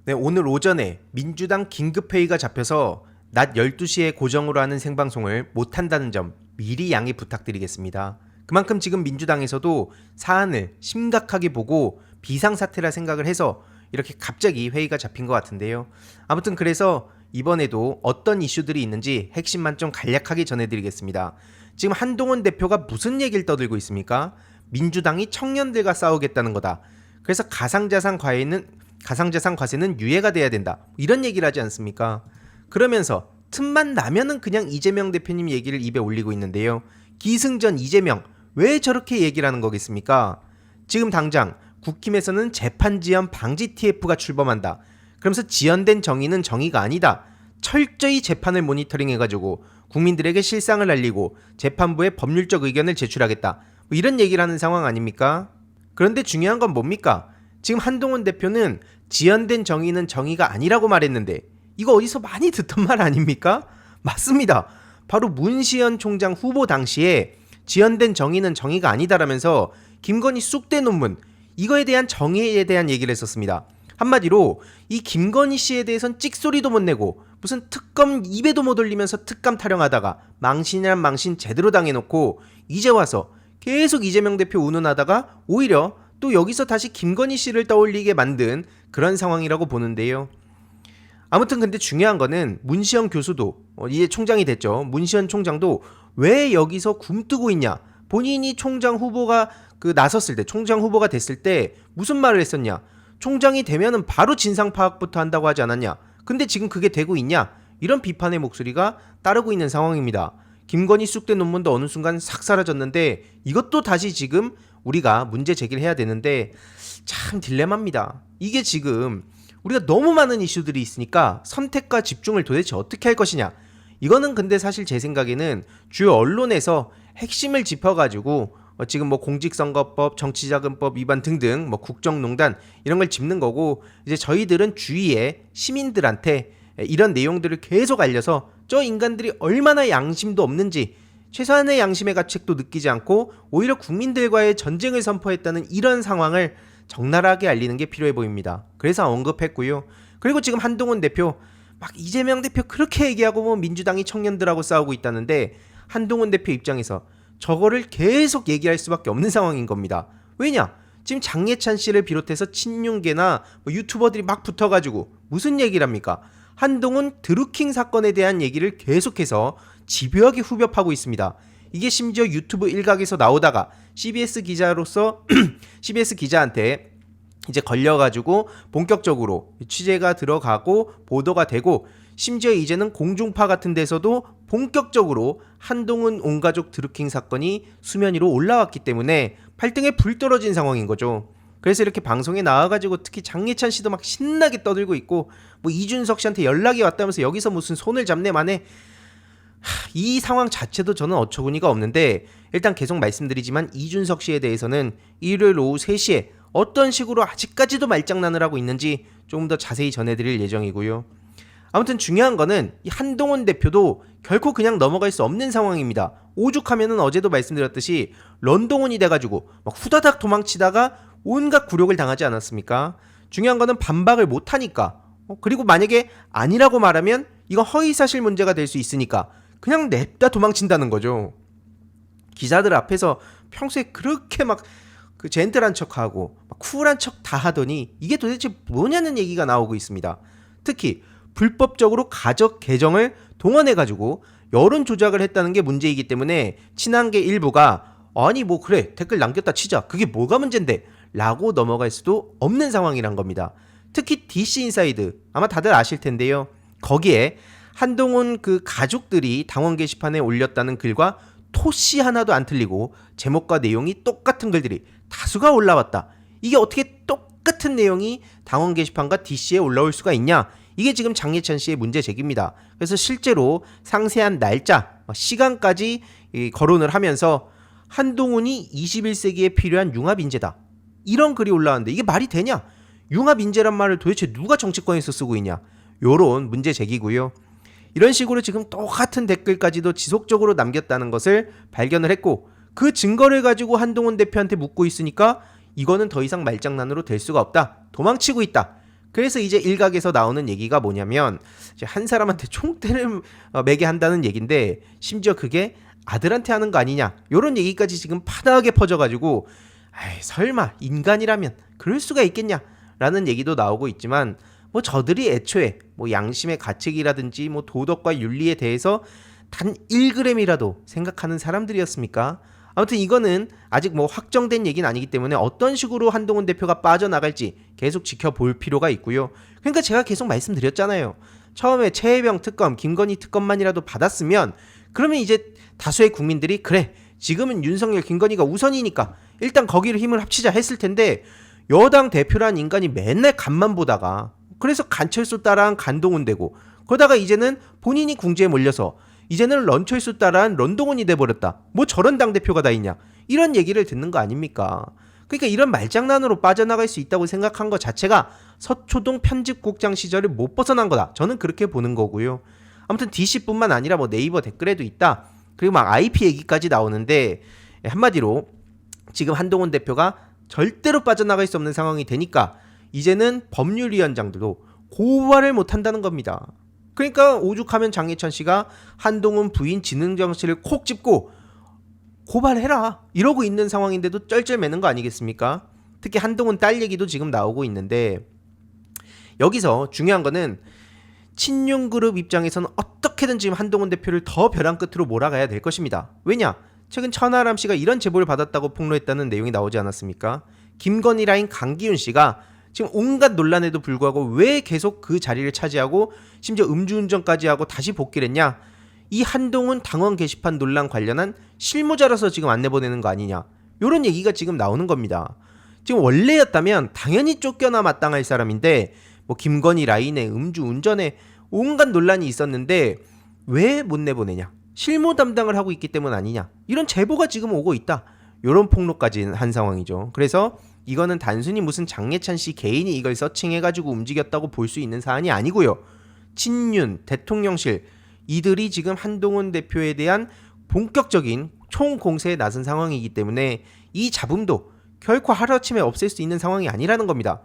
네, 오늘 오전에 민주당 긴급회의가 잡혀서 낮 12시에 고정으로 하는 생방송을 못한다는 점 미리 양해 부탁드리겠습니다. 그만큼 지금 민주당에서도 사안을 심각하게 보고 비상사태라 생각을 해서 이렇게 갑자기 회의가 잡힌 것 같은데요. 아무튼 그래서 이번에도 어떤 이슈들이 있는지 핵심만 좀 간략하게 전해드리겠습니다. 지금 한동훈 대표가 무슨 얘기를 떠들고 있습니까? 민주당이 청년들과 싸우겠다는 거다. 그래서 가상자산 과세는 유예가 돼야 된다. 이런 얘기를 하지 않습니까? 그러면서 틈만 나면은 그냥 이재명 대표님 얘기를 입에 올리고 있는데요. 기승전 이재명 왜 저렇게 얘기를 하는 거겠습니까? 지금 당장 국힘에서는 재판지연 방지 TF가 출범한다. 그러면서 지연된 정의는 정의가 아니다. 철저히 재판을 모니터링해가지고 국민들에게 실상을 알리고 재판부에 법률적 의견을 제출하겠다. 뭐 이런 얘기를 하는 상황 아닙니까? 그런데 중요한 건 뭡니까? 지금 한동훈 대표는 지연된 정의는 정의가 아니라고 말했는데 이거 어디서 많이 듣던 말 아닙니까? 맞습니다. 바로 문시현 총장 후보 당시에 지연된 정의는 정의가 아니다라면서 김건희 쑥대 논문 이거에 대한 정의에 대한 얘기를 했었습니다. 한마디로 이 김건희 씨에 대해선 찍소리도 못 내고 무슨 특검 입에도 못 올리면서 특감 타령하다가 망신이란 망신 제대로 당해놓고 이제 와서 계속 이재명 대표 운운하다가 오히려 또 여기서 다시 김건희 씨를 떠올리게 만든 그런 상황이라고 보는데요. 아무튼 근데 중요한 거는 문시현 교수도 이제 총장이 됐죠. 문시현 총장도 왜 여기서 굼뜨고 있냐. 본인이 총장 후보가 나섰을 때 총장 후보가 됐을 때 무슨 말을 했었냐. 총장이 되면은 바로 진상 파악부터 한다고 하지 않았냐. 근데 지금 그게 되고 있냐. 이런 비판의 목소리가 따르고 있는 상황입니다. 김건희 쑥대 논문도 어느 순간 싹 사라졌는데 이것도 다시 지금 우리가 문제 제기를 해야 되는데 참 딜레마입니다. 이게 지금 우리가 너무 많은 이슈들이 있으니까 선택과 집중을 도대체 어떻게 할 것이냐. 이거는 근데 사실 제 생각에는 주요 언론에서 핵심을 짚어가지고 지금 뭐 공직선거법, 정치자금법 위반 등등 뭐 국정농단 이런 걸 짚는 거고 이제 저희들은 주위에 시민들한테 이런 내용들을 계속 알려서 저 인간들이 얼마나 양심도 없는지 최소한의 양심의 가책도 느끼지 않고 오히려 국민들과의 전쟁을 선포했다는 이런 상황을 적나라하게 알리는 게 필요해 보입니다. 그래서 언급했고요. 그리고 지금 한동훈 대표 막 이재명 대표 그렇게 얘기하고 뭐 민주당이 청년들하고 싸우고 있다는데 한동훈 대표 입장에서 저거를 계속 얘기할 수밖에 없는 상황인 겁니다. 왜냐? 지금 장예찬 씨를 비롯해서 친윤계나 뭐 유튜버들이 막 붙어가지고 무슨 얘기를 합니까? 한동훈 드루킹 사건에 대한 얘기를 계속해서 집요하게 후벼파고 있습니다. 이게 심지어 유튜브 일각에서 나오다가 CBS 기자로서 CBS 기자한테 이제 걸려가지고 본격적으로 취재가 들어가고 보도가 되고 심지어 이제는 공중파 같은 데서도 본격적으로 한동훈 온가족 드루킹 사건이 수면 위로 올라왔기 때문에 발등에 불 떨어진 상황인 거죠. 그래서 이렇게 방송에 나와가지고 특히 장예찬 씨도 막 신나게 떠들고 있고 뭐 이준석 씨한테 연락이 왔다면서 여기서 무슨 손을 잡네 마네. 이 상황 자체도 저는 어처구니가 없는데 일단 계속 말씀드리지만 이준석 씨에 대해서는 일요일 오후 3시에 어떤 식으로 아직까지도 말장난을 하고 있는지 조금 더 자세히 전해드릴 예정이고요. 아무튼 중요한 거는 이 한동훈 대표도 결코 그냥 넘어갈 수 없는 상황입니다. 오죽하면은 어제도 말씀드렸듯이 런동훈이 돼가지고 막 후다닥 도망치다가 온갖 굴욕을 당하지 않았습니까? 중요한 거는 반박을 못하니까 그리고 만약에 아니라고 말하면 이건 허위사실 문제가 될 수 있으니까 그냥 냅다 도망친다는 거죠. 기자들 앞에서 평소에 그렇게 막 젠틀한 척하고 막 쿨한 척 다 하더니 이게 도대체 뭐냐는 얘기가 나오고 있습니다. 특히 불법적으로 가적 계정을 동원해가지고 여론 조작을 했다는 게 문제이기 때문에 친한계 일부가 아니 뭐 그래 댓글 남겼다 치자 그게 뭐가 문제인데 라고 넘어갈 수도 없는 상황이란 겁니다. 특히 DC인사이드 아마 다들 아실 텐데요. 거기에 한동훈 가족들이 당원 게시판에 올렸다는 글과 토씨 하나도 안 틀리고 제목과 내용이 똑같은 글들이 다수가 올라왔다. 이게 어떻게 똑같은 내용이 당원 게시판과 DC에 올라올 수가 있냐? 이게 지금 장예찬 씨의 문제 제기입니다. 그래서 실제로 상세한 날짜, 시간까지 거론을 하면서 한동훈이 21세기에 필요한 융합인재다. 이런 글이 올라왔는데 이게 말이 되냐? 융합인재란 말을 도대체 누가 정치권에서 쓰고 있냐? 요런 문제 제기고요. 이런 식으로 지금 똑같은 댓글까지도 지속적으로 남겼다는 것을 발견을 했고 그 증거를 가지고 한동훈 대표한테 묻고 있으니까 이거는 더 이상 말장난으로 될 수가 없다. 도망치고 있다. 그래서 이제 일각에서 나오는 얘기가 뭐냐면 이제 한 사람한테 총대를 매게 한다는 얘긴데 심지어 그게 아들한테 하는 거 아니냐 이런 얘기까지 지금 파다하게 퍼져가지고 아이, 설마 인간이라면 그럴 수가 있겠냐 라는 얘기도 나오고 있지만 뭐 저들이 애초에 뭐 양심의 가책이라든지 뭐 도덕과 윤리에 대해서 단 1g이라도 생각하는 사람들이었습니까? 아무튼 이거는 아직 뭐 확정된 얘기는 아니기 때문에 어떤 식으로 한동훈 대표가 빠져나갈지 계속 지켜볼 필요가 있고요. 그러니까 제가 계속 말씀드렸잖아요. 처음에 최혜병 특검, 김건희 특검만이라도 받았으면 그러면 이제 다수의 국민들이 그래 지금은 윤석열, 김건희가 우선이니까 일단 거기를 힘을 합치자 했을 텐데 여당 대표란 인간이 맨날 간만 보다가 그래서 간철수 따라한 간동훈 되고 그러다가 이제는 본인이 궁지에 몰려서 이제는 런철수 따라한 런동훈이 돼버렸다. 뭐 저런 당대표가 다 있냐. 이런 얘기를 듣는 거 아닙니까? 그러니까 이런 말장난으로 빠져나갈 수 있다고 생각한 것 자체가 서초동 편집국장 시절을 못 벗어난 거다. 저는 그렇게 보는 거고요. 아무튼 DC뿐만 아니라 뭐 네이버 댓글에도 있다. 그리고 막 IP 얘기까지 나오는데 한마디로 지금 한동훈 대표가 절대로 빠져나갈 수 없는 상황이 되니까 이제는 법률위원장들도 고발을 못 한다는 겁니다. 그러니까 오죽하면 장예찬 씨가 한동훈 부인 진흥정 씨를 콕 집고 고발해라 이러고 있는 상황인데도 쩔쩔매는 거 아니겠습니까? 특히 한동훈 딸 얘기도 지금 나오고 있는데 여기서 중요한 거는 친윤그룹 입장에서는 어떻게든 지금 한동훈 대표를 더 벼랑 끝으로 몰아가야 될 것입니다. 왜냐? 최근 천하람 씨가 이런 제보를 받았다고 폭로했다는 내용이 나오지 않았습니까? 김건희 라인 강기훈 씨가 지금 온갖 논란에도 불구하고 왜 계속 그 자리를 차지하고 심지어 음주운전까지 하고 다시 복귀를 했냐? 이 한동훈 당원 게시판 논란 관련한 실무자라서 지금 안 내보내는 거 아니냐? 이런 얘기가 지금 나오는 겁니다. 지금 원래였다면 당연히 쫓겨나 마땅할 사람인데 뭐 김건희 라인의 음주운전에 온갖 논란이 있었는데 왜 못 내보내냐? 실무 담당을 하고 있기 때문 아니냐? 이런 제보가 지금 오고 있다. 이런 폭로까지 한 상황이죠. 그래서 이거는 단순히 무슨 장예찬 씨 개인이 이걸 서칭해가지고 움직였다고 볼 수 있는 사안이 아니고요. 친윤, 대통령실 이들이 지금 한동훈 대표에 대한 본격적인 총공세에 나선 상황이기 때문에 이 잡음도 결코 하루아침에 없앨 수 있는 상황이 아니라는 겁니다.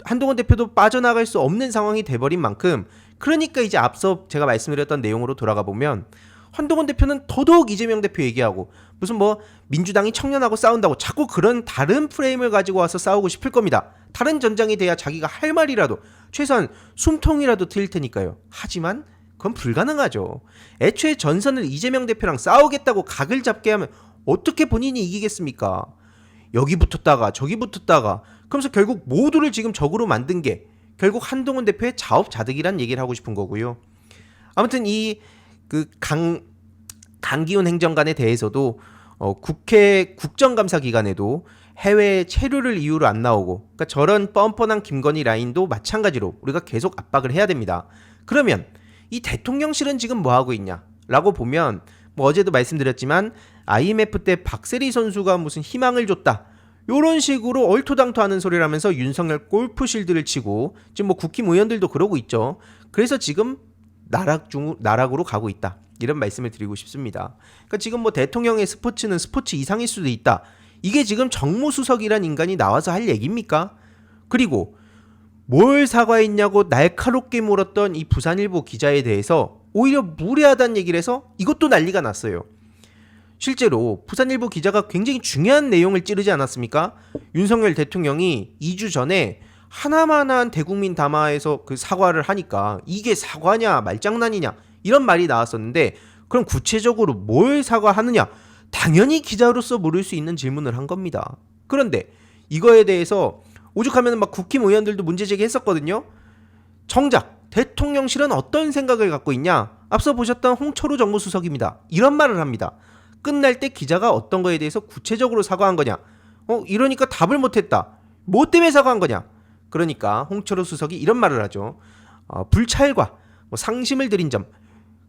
한동훈 대표도 빠져나갈 수 없는 상황이 돼버린 만큼 그러니까 이제 앞서 제가 말씀드렸던 내용으로 돌아가 보면 한동훈 대표는 더더욱 이재명 대표 얘기하고 무슨 뭐 민주당이 청년하고 싸운다고 자꾸 그런 다른 프레임을 가지고 와서 싸우고 싶을 겁니다. 다른 전장이 돼야 자기가 할 말이라도 최소한 숨통이라도 트일 테니까요. 하지만 그건 불가능하죠. 애초에 전선을 이재명 대표랑 싸우겠다고 각을 잡게 하면 어떻게 본인이 이기겠습니까? 여기 붙었다가 저기 붙었다가 그러면서 결국 모두를 지금 적으로 만든 게 결국 한동훈 대표의 자업자득이란 얘기를 하고 싶은 거고요. 아무튼 이 강기훈 행정관에 대해서도 국회 국정감사 기간에도 해외 체류를 이유로 안 나오고 그러니까 저런 뻔뻔한 김건희 라인도 마찬가지로 우리가 계속 압박을 해야 됩니다. 그러면 이 대통령실은 지금 뭐 하고 있냐 라고 보면 뭐 어제도 말씀드렸지만 IMF 때 박세리 선수가 무슨 희망을 줬다 요런 식으로 얼토당토하는 소리를 하면서 윤석열 골프실드를 치고 지금 뭐 국힘 의원들도 그러고 있죠. 그래서 지금 나락으로 가고 있다. 이런 말씀을 드리고 싶습니다. 그러니까 지금 뭐 대통령의 스포츠는 스포츠 이상일 수도 있다. 이게 지금 정무수석이란 인간이 나와서 할 얘기입니까? 그리고 뭘 사과했냐고 날카롭게 물었던 이 부산일보 기자에 대해서 오히려 무례하다는 얘기를 해서 이것도 난리가 났어요. 실제로 부산일보 기자가 굉장히 중요한 내용을 찌르지 않았습니까? 윤석열 대통령이 2주 전에 하나만한 대국민 담화에서 그 사과를 하니까 이게 사과냐 말장난이냐 이런 말이 나왔었는데 그럼 구체적으로 뭘 사과하느냐 당연히 기자로서 물을 수 있는 질문을 한 겁니다. 그런데 이거에 대해서 오죽하면 막 국힘 의원들도 문제 제기했었거든요. 정작 대통령실은 어떤 생각을 갖고 있냐 앞서 보셨던 홍철호 정무수석입니다. 이런 말을 합니다. 끝날 때 기자가 어떤 거에 대해서 구체적으로 사과한 거냐 이러니까 답을 못했다. 뭐 때문에 사과한 거냐 그러니까 홍철호 수석이 이런 말을 하죠. 불찰과 뭐 상심을 들인 점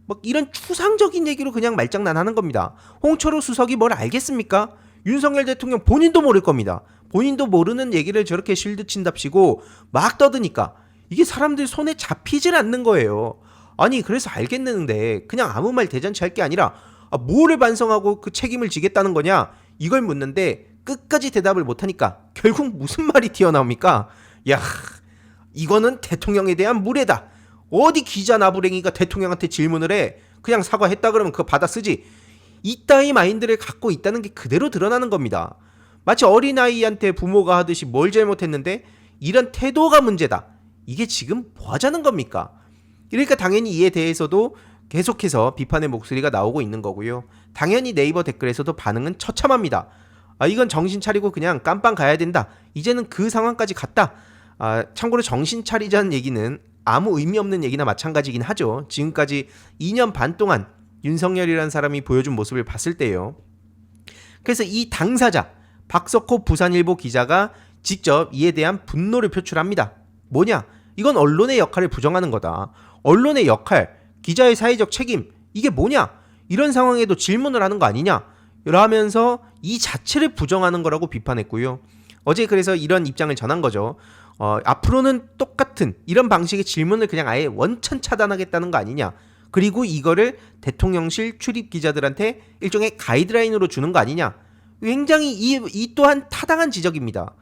막 이런 추상적인 얘기로 그냥 말장난하는 겁니다. 홍철호 수석이 뭘 알겠습니까? 윤석열 대통령 본인도 모를 겁니다. 본인도 모르는 얘기를 저렇게 쉴드 친답시고 막 떠드니까 이게 사람들 손에 잡히질 않는 거예요. 아니 그래서 알겠는데 그냥 아무 말 대잔치 할 게 아니라 뭐를 반성하고 그 책임을 지겠다는 거냐 이걸 묻는데 끝까지 대답을 못하니까 결국 무슨 말이 튀어나옵니까? 야 이거는 대통령에 대한 무례다. 어디 기자 나부랭이가 대통령한테 질문을 해. 그냥 사과했다 그러면 그거 받아 쓰지. 이따위 마인드를 갖고 있다는 게 그대로 드러나는 겁니다. 마치 어린아이한테 부모가 하듯이 뭘 잘못했는데 이런 태도가 문제다. 이게 지금 뭐 하자는 겁니까? 그러니까 당연히 이에 대해서도 계속해서 비판의 목소리가 나오고 있는 거고요. 당연히 네이버 댓글에서도 반응은 처참합니다. 이건 정신 차리고 그냥 깜빵 가야 된다. 이제는 그 상황까지 갔다. 참고로 정신 차리자는 얘기는 아무 의미 없는 얘기나 마찬가지긴 하죠. 지금까지 2년 반 동안 윤석열이라는 사람이 보여준 모습을 봤을 때요. 그래서 이 당사자 박석호 부산일보 기자가 직접 이에 대한 분노를 표출합니다. 뭐냐? 이건 언론의 역할을 부정하는 거다. 언론의 역할, 기자의 사회적 책임, 이게 뭐냐? 이런 상황에도 질문을 하는 거 아니냐? 라면서 이 자체를 부정하는 거라고 비판했고요. 어제 그래서 이런 입장을 전한 거죠. 앞으로는 똑같은 이런 방식의 질문을 그냥 아예 원천 차단하겠다는 거 아니냐? 그리고 이거를 대통령실 출입 기자들한테 일종의 가이드라인으로 주는 거 아니냐? 굉장히 이 또한 타당한 지적입니다.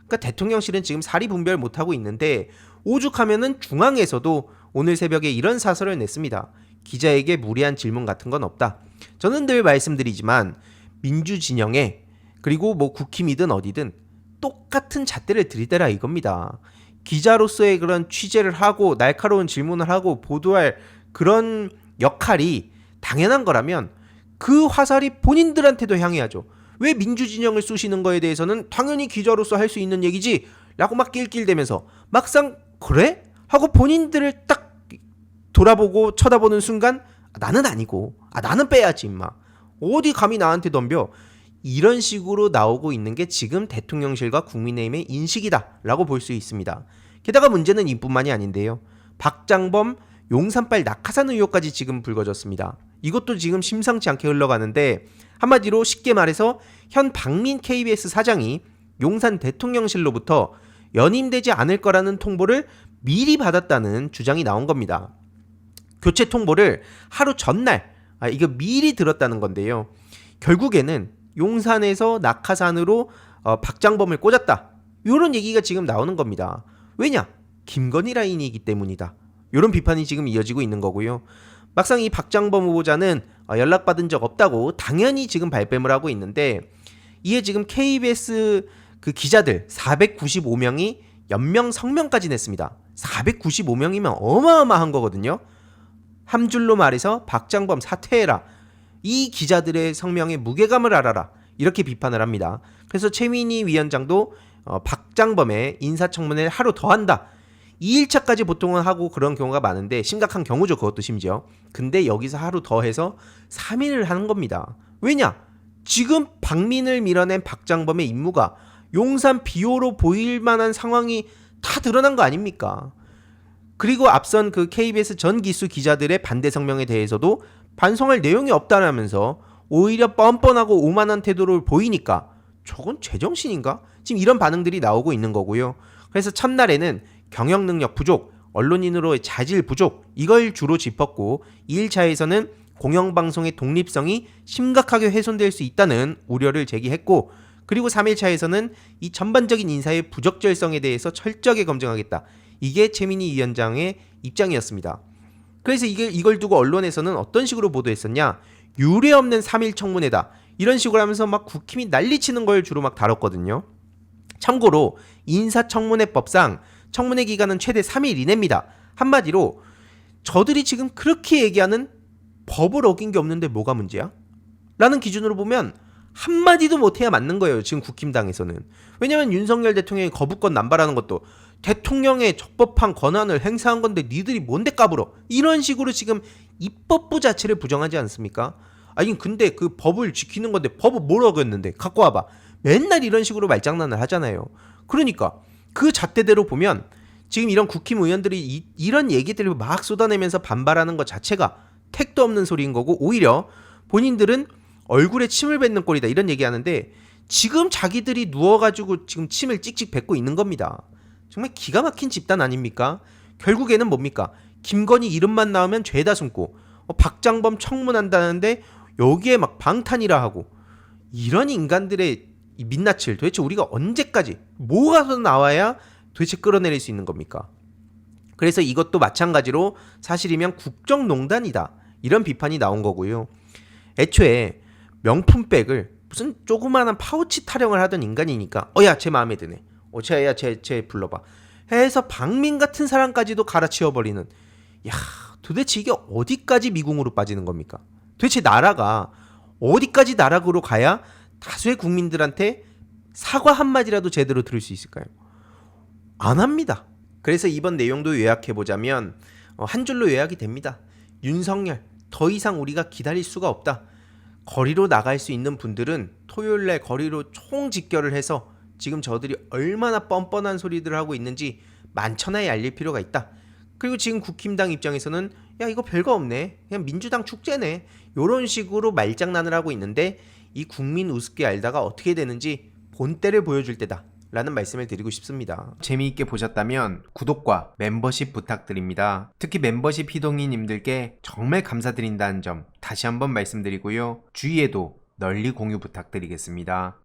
그러니까 대통령실은 지금 사리 분별 못하고 있는데 오죽하면은 중앙에서도 오늘 새벽에 이런 사설을 냈습니다. 기자에게 무리한 질문 같은 건 없다. 저는 늘 말씀드리지만 민주진영에 그리고 뭐 국힘이든 어디든 똑같은 잣대를 들이대라 이겁니다. 기자로서의 그런 취재를 하고 날카로운 질문을 하고 보도할 그런 역할이 당연한 거라면 그 화살이 본인들한테도 향해야죠. 왜 민주진영을 쑤시는 거에 대해서는 당연히 기자로서 할 수 있는 얘기지 라고 막 낄낄대면서 막상 그래? 하고 본인들을 딱 돌아보고 쳐다보는 순간 나는 아니고 나는 빼야지 임마. 어디 감히 나한테 덤벼. 이런 식으로 나오고 있는 게 지금 대통령실과 국민의힘의 인식이다 라고 볼 수 있습니다. 게다가 문제는 이뿐만이 아닌데요. 박장범 용산발 낙하산 의혹까지 지금 불거졌습니다. 이것도 지금 심상치 않게 흘러가는데 한마디로 쉽게 말해서 현 박민 KBS 사장이 용산 대통령실로부터 연임되지 않을 거라는 통보를 미리 받았다는 주장이 나온 겁니다. 교체 통보를 하루 전날 이거 미리 들었다는 건데요. 결국에는 용산에서 낙하산으로 박장범을 꽂았다. 이런 얘기가 지금 나오는 겁니다. 왜냐? 김건희 라인이기 때문이다. 이런 비판이 지금 이어지고 있는 거고요. 막상 이 박장범 후보자는 연락받은 적 없다고 당연히 지금 발뺌을 하고 있는데 이에 지금 KBS 그 기자들 495명이 연명 성명까지 냈습니다. 495명이면 어마어마한 거거든요. 한 줄로 말해서 박장범 사퇴해라. 이 기자들의 성명의 무게감을 알아라. 이렇게 비판을 합니다. 그래서 최민희 위원장도 박장범의 인사청문회를 하루 더 한다. 2일차까지 보통은 하고 그런 경우가 많은데 심각한 경우죠. 그것도 심지어. 근데 여기서 하루 더 해서 3일을 하는 겁니다. 왜냐? 지금 박민을 밀어낸 박장범의 임무가 용산 비호로 보일 만한 상황이 다 드러난 거 아닙니까? 그리고 앞선 그 KBS 전 기수 기자들의 반대 성명에 대해서도 반성할 내용이 없다라면서 오히려 뻔뻔하고 오만한 태도를 보이니까 저건 제정신인가? 지금 이런 반응들이 나오고 있는 거고요. 그래서 첫날에는 경영 능력 부족, 언론인으로의 자질 부족 이걸 주로 짚었고 2일차에서는 공영방송의 독립성이 심각하게 훼손될 수 있다는 우려를 제기했고 그리고 3일차에서는 이 전반적인 인사의 부적절성에 대해서 철저하게 검증하겠다. 이게 최민희 위원장의 입장이었습니다. 그래서 이걸 두고 언론에서는 어떤 식으로 보도했었냐? 유례없는 3일 청문회다. 이런 식으로 하면서 막 국힘이 난리치는 걸 주로 막 다뤘거든요. 참고로 인사청문회법상 청문회 기간은 최대 3일 이내입니다. 한마디로 저들이 지금 그렇게 얘기하는 법을 어긴 게 없는데 뭐가 문제야? 라는 기준으로 보면 한마디도 못해야 맞는 거예요. 지금 국힘당에서는. 왜냐면 윤석열 대통령이 거부권 남발하는 것도 대통령의 적법한 권한을 행사한 건데 니들이 뭔데 까불어. 이런 식으로 지금 입법부 자체를 부정하지 않습니까? 아니 근데 그 법을 지키는 건데 법을 뭘 어겼는데 갖고 와봐. 맨날 이런 식으로 말장난을 하잖아요. 그러니까 그 잣대대로 보면 지금 이런 국힘 의원들이 이런 얘기들을 막 쏟아내면서 반발하는 것 자체가 택도 없는 소리인 거고 오히려 본인들은 얼굴에 침을 뱉는 꼴이다 이런 얘기하는데 지금 자기들이 누워가지고 지금 침을 찍찍 뱉고 있는 겁니다. 정말 기가 막힌 집단 아닙니까? 결국에는 뭡니까? 김건희 이름만 나오면 죄다 숨고 박장범 청문한다는데 여기에 막 방탄이라 하고 이런 인간들의 민낯을 도대체 우리가 언제까지 뭐가 더 나와야 도대체 끌어내릴 수 있는 겁니까? 그래서 이것도 마찬가지로 사실이면 국정농단이다, 이런 비판이 나온 거고요. 애초에 명품백을 무슨 조그마한 파우치 타령을 하던 인간이니까 야 쟤 마음에 드네, 쟤 불러봐 해서 박민 같은 사람까지도 갈아치워버리는, 야 도대체 이게 어디까지 미궁으로 빠지는 겁니까? 도대체 나라가 어디까지 나락으로 가야 다수의 국민들한테 사과 한마디라도 제대로 들을 수 있을까요? 안 합니다. 그래서 이번 내용도 요약해보자면 한 줄로 요약이 됩니다. 윤석열, 더 이상 우리가 기다릴 수가 없다. 거리로 나갈 수 있는 분들은 토요일날 거리로 총집결을 해서 지금 저들이 얼마나 뻔뻔한 소리들을 하고 있는지 만천하에 알릴 필요가 있다. 그리고 지금 국힘당 입장에서는 야 이거 별거 없네, 그냥 민주당 축제네, 이런 식으로 말장난을 하고 있는데 이 국민 우습게 알다가 어떻게 되는지 본때를 보여줄 때다 라는 말씀을 드리고 싶습니다. 재미있게 보셨다면 구독과 멤버십 부탁드립니다. 특히 멤버십 희동이님들께 정말 감사드린다는 점 다시 한번 말씀드리고요. 주위에도 널리 공유 부탁드리겠습니다.